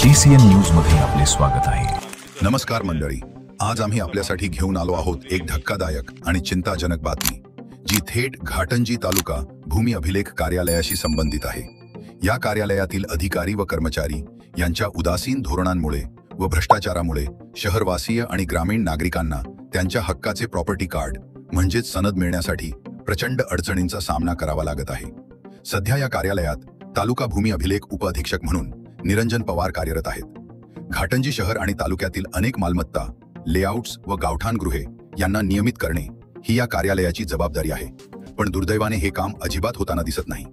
DCN news मध्ये आपले स्वागत आहे। नमस्कार मंडळी, आज आम्ही आपल्यासाठी घेऊन आलो आहोत एक धक्कादायक आणि चिंताजनक बातमी, जी थेट घाटंजी तालुका भूमी अभिलेख कार्यालयाशी संबंधित आहे। या कार्यालयातील अधिकारी व कर्मचारी यांच्या उदासीन धोरणांमुळे व भ्रष्टाचारामुळे शहरवासीय आणि ग्रामीण नागरिकांना त्यांच्या हक्काचे प्रॉपर्टी कार्ड म्हणजेच सनद मिळण्यासाठी प्रचंड अडचणींचा सामना करावा लागत आहे। सध्या या कार्यालयात तालुका भूमी अभिलेख उपअधीक्षक म्हणून निरंजन पवार कार्यरत आहेत। घाटंजी शहर आणि तालुक्यातील अनेक मालमत्ता, लेआउट्स व गावठाणगृहे यांना नियमित करणे ही या कार्यालयाची जबाबदारी आहे, पण दुर्दैवाने हे काम अजिबात होताना दिसत नाही।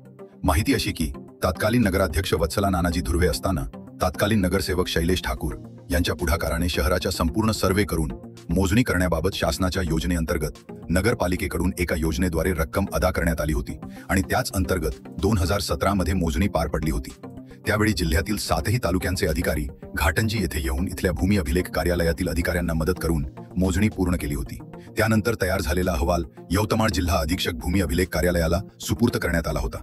माहिती अशी की तत्कालीन नगराध्यक्ष वत्सला नानाजी धुर्वे असताना तत्कालीन नगरसेवक शैलेश ठाकूर यांच्या पुढाकाराने शहराच्या संपूर्ण सर्वे करून मोजणी करण्याबाबत शासनाच्या योजनेअंतर्गत नगरपालिकेकडून एका योजनेद्वारे रक्कम अदा करण्यात आली होती आणि त्याच अंतर्गत 2017 मध्ये मोजणी पार पडली होती। त्यावेळी जिल्ह्यातील 7ही तालुक्यांचे अधिकारी घाटंजी येथे येऊन इथल्या भूमी अभिलेख कार्यालयातील अधिकाऱ्यांना मदत करून मोजणी पूर्ण केली होती। त्यानंतर तयार झालेला अहवाल यवतमाळ जिल्हा अधीक्षक भूमी अभिलेख कार्यालयाला सुपूर्द करण्यात आला होता,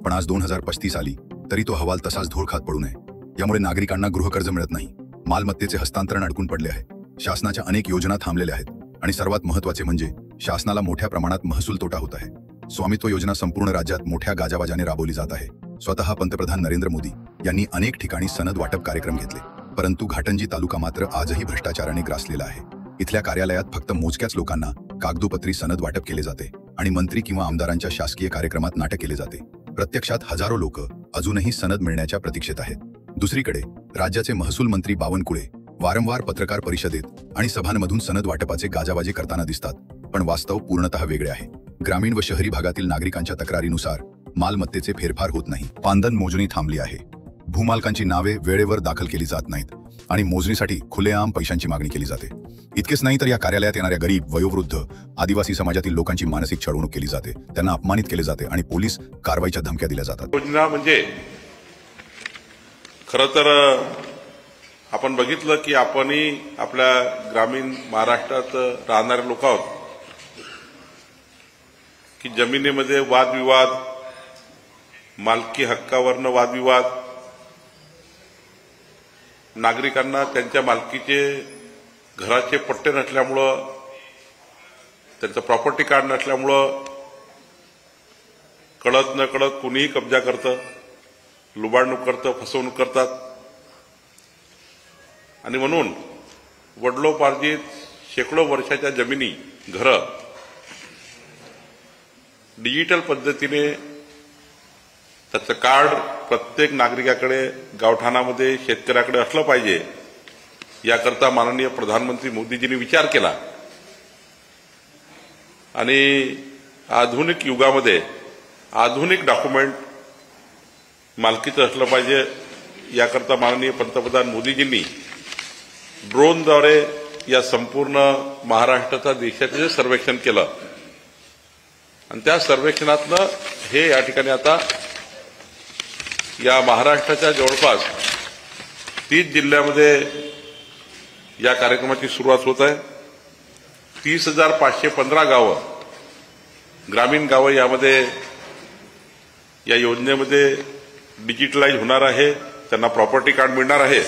पण आज 2035 आली तरी तो अहवाल तसाच धूळ खात पडू नये। यामुळे नागरिकांना गृहकर्ज मिळत नाही, मालमत्तेचे हस्तांतरण अडकून पडले आहे, शासनाच्या अनेक योजना थांबलेल्या आहेत आणि सर्वात महत्त्वाचे म्हणजे शासनाला मोठ्या प्रमाणात महसूल तोटा होत आहे। स्वामित्व योजना संपूर्ण राज्यात मोठ्या गाजावाजाने राबवली जात आहे। स्वतः पंतप्रधान नरेंद्र मोदी यांनी अनेक ठिकाणी सनद वाटप कार्यक्रम घेतले, परंतु घाटंजी तालुका मात्र आजही भ्रष्टाचाराने ग्रासलेला आहे। इथल्या कार्यालयात फक्त मोजक्याच लोकांना कागदोपत्री सनद वाटप केले जाते आणि मंत्री किंवा आमदारांच्या शासकीय कार्यक्रमात नाटक केले जाते। प्रत्यक्षात हजारो लोक अजूनही सनद मिळण्याच्या प्रतीक्षेत आहेत। दुसरीकडे राज्याचे महसूल मंत्री बावनकुळे वारंवार पत्रकार परिषदेत आणि सभांमधून सनद वाटपाचे गाजावाजे करताना दिसतात, पण वास्तव पूर्णतः वेगळे आहे। ग्रामीण व शहरी भागातील नागरिकांच्या तक्रारीनुसार मालमत्तेचे फेरफार होत नाही, पांदन मोजणी थांबली आहे, भूमालकांची नावे वेळेवर दाखल केली जात नाहीत आणि मोजणीसाठी खुलेआम पैशांची मागणी केली जाते। इतकेच नाही तर या कार्यालयात येणाऱ्या गरीब, वयोवृद्ध, आदिवासी समाजातील लोकांची मानसिक छळवणूक केली जाते, त्यांना अपमानित केले जाते आणि पोलीस कारवाईच्या धमक्या दिल्या जातात। योजना म्हणजे खरं तर आपण बघितलं की आपणही आपल्या ग्रामीण महाराष्ट्रात राहणारे लोक आहोत की जमिनीमध्ये वादविवाद, मालकी हक्कावरनं वादविवाद, नागरिकांना त्यांच्या मालकीचे घराचे पट्टे नसल्यामुळं, त्यांचं प्रॉपर्टी कार्ड नसल्यामुळं कळत न कळत कुणीही कब्जा करतं, लुबाडणूक करतं, फसवणूक करतात आणि म्हणून वडिलोपार्जित शेकडो वर्षाच्या जमिनी, घरं डिजिटल पद्धतीने त्याचं कार्ड प्रत्येक नागरिकाकडे, गावठाणामध्ये, शेतकऱ्याकडे असलं पाहिजे, याकरता माननीय प्रधानमंत्री मोदीजींनी विचार केला आणि आधुनिक युगामध्ये आधुनिक डॉक्युमेंट मालकीचं असलं पाहिजे, याकरता माननीय पंतप्रधान मोदीजींनी ड्रोनद्वारे या संपूर्ण महाराष्ट्राचा, देशाचे सर्वेक्षण केलं आणि त्या सर्वेक्षणातनं हे या ठिकाणी आता या महाराष्ट्राच्या जवळपास 30 जिल्ह्यामध्ये या कार्यक्रमाची सुरुवात होत आहे। 30,515 गावं, ग्रामीण गावं यामध्ये या योजनेमध्ये डिजिटलाइज होणार आहे, त्यांना प्रॉपर्टी कार्ड मिळणार आहे।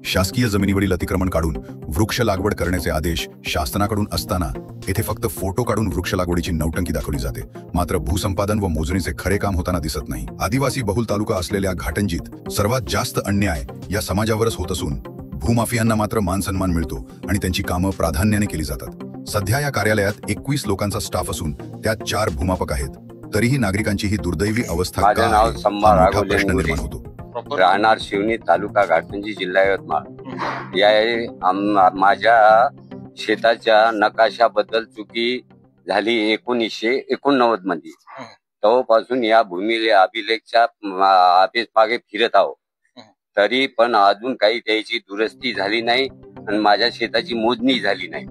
शासकीय जमिनीवरील अतिक्रमण काढून वृक्ष लागवड करण्याचे आदेश शासनाकडून असताना येथे फक्त फोटो काढून वृक्ष लागवडीची नौटंकी दाखवली जाते, मात्र भूसंपादन व मोजणीचे खरे काम होताना दिसत नाही। आदिवासी बहुल तालुका असलेल्या घाटंजीत सर्वात जास्त अन्याय या समाजावरच होत असून भूमाफियांना मात्र मानसन्मान मिळतो आणि त्यांची कामं प्राधान्याने केली जातात। सध्या या कार्यालयात 21 लोकांचा स्टाफ असून त्यात 4 भूमापक आहेत, तरीही नागरिकांची ही दुर्दैवी अवस्था का आहे, हा मोठा प्रश्न निर्माण होतो। राहणार शिवनी, तालुका घाटंजी, जिल्हा यवतमाळ। या माझ्या शेताच्या नकाशाबद्दल चुकी झाली 1989 मध्ये। तेव्हापासून या भूमी अभिलेखच्या ऑफिस मागे फिरत आहो, तरी पण अजून काही त्याची दुरुस्ती झाली नाही आणि माझ्या शेताची मोजणी झाली नाही।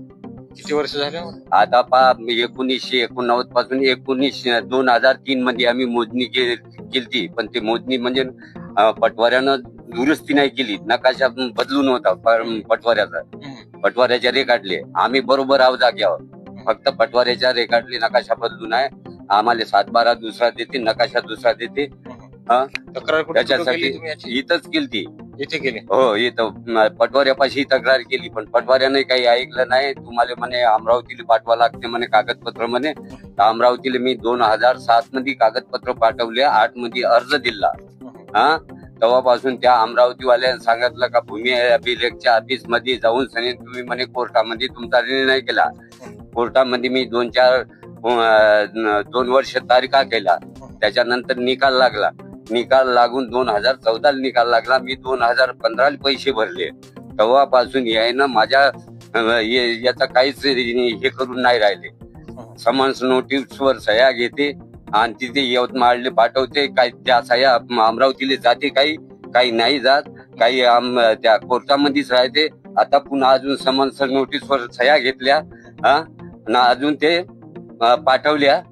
किती वर्ष झाले आता 1989 पासून 2003 मध्ये आम्ही मोजणी केली, पण ते मोजणी म्हणजे पटवाऱ्यानं दुरुस्ती नाही केली, नकाशा बदलून होता पटवाऱ्याच्या रेखाटले, आम्ही बरोबर आहो जाग्यावर, फक्त पटवाऱ्याच्या रेखाटले नकाशा बदलून आहे। आम्हाला 7/12 दुसरा देते, नकाशा दुसरा देते, तक्रार त्याच्यासाठी इथंच केली। इथे गेले. हो, इथं पटवाऱ्यापाशी तक्रार केली, पण पटवाऱ्याने काही ऐकलं नाही. तुम्हाला म्हणे अमरावतीला पाठवा लागते म्हणे कागदपत्र म्हणे. तर अमरावतीला मी 2007 मध्ये कागदपत्र पाठवले, 8 मध्ये अर्ज दिला. हा, तेव्हापासून त्या अमरावतीवाल्याने सांगितलं का भूमी अभिलेखच्या ऑफिस मध्ये जाऊन सनी तुम्ही म्हणे कोर्टामध्ये तुमचा निर्णय केला. कोर्टामध्ये मी 2 वर्ष तारिका केला. त्याच्यानंतर निकाल लागला. निकाल लागून 2014 निकाल लागला. मी 2015 पैसे भरले. तेव्हापासून यायनं माझ्या याचा काहीच हे करून नाही राहिले. समन्स नोटीसवर सह्या घेते आणि तिथे यवतमाळले पाठवते. काही त्या सह्या अमरावतीला जाते, काही नाही जात, काही त्या कोर्टामध्येच राहते. आता पुन्हा अजून समन्स नोटीसवर सह्या घेतल्या अजून ते पाठवल्या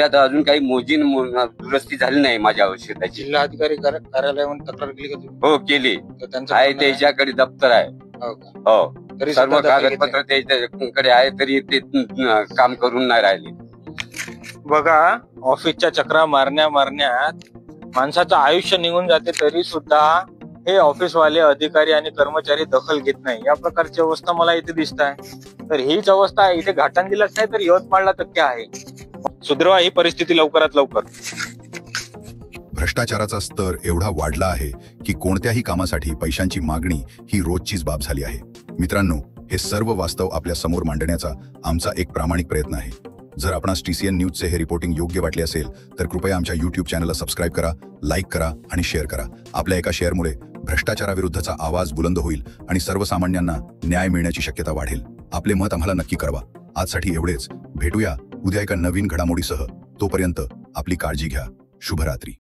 तर अजून काही मोजी दुरुस्ती झाली नाही माझ्या शेताची. जिल्हाधिकारी कार्यालयामध्ये तक्रार केली का तुम्ही? हो, केली तर त्यांचं आहे. म्हणणं आहे- त्याच्याकडे दप्तर आहे. हो का? हो, तरी सर्व सुद्धा दखल घेत कागदपत्र त्याच्याकडे आहे, तरी ते काम करून नाही राहिले. नाही. बघा, ऑफिसच्या चक्रा मारण्यात माणसाचं आयुष्य निघून जाते, तरी सुद्धा हे ऑफिसवाले अधिकारी आणि कर्मचारी दखल घेत नाही. या प्रकारची अवस्था मला इथे दिसत आहे. तर हीच अवस्था इथे घाटंजीलाच नाही तर यवतमाळला तक्के आहे. सुधारवा ही परिस्थिती लवकरात लवकर. भ्रष्टाचाराचा स्तर एवढा वाढला आहे की कोणत्याही कामासाठी पैशांची मागणी ही रोजचीच बाब झाली आहे. मित्रांनो, हे सर्व वास्तव आपल्या समोर मांडण्याचा आमचा एक प्रामाणिक प्रयत्न आहे. जर आपणास TCN न्यूजचे हे रिपोर्टिंग योग्य वाटले असेल तर कृपया आमच्या YouTube चॅनलला सबस्क्राईब करा, लाईक करा आणि शेअर करा. आपल्या एका शेअरमुळे भ्रष्टाचाराविरुद्धचा आवाज बुलंद होईल आणि सर्वसामान्यांना न्याय मिळण्याची शक्यता वाढेल. आपले मत आम्हाला नक्की कळवा. आजसाठी एवढेच. भेटूया उद्या एका नवीन घडामोडीसह. तोपर्यंत आपली काळजी घ्या. शुभरात्री.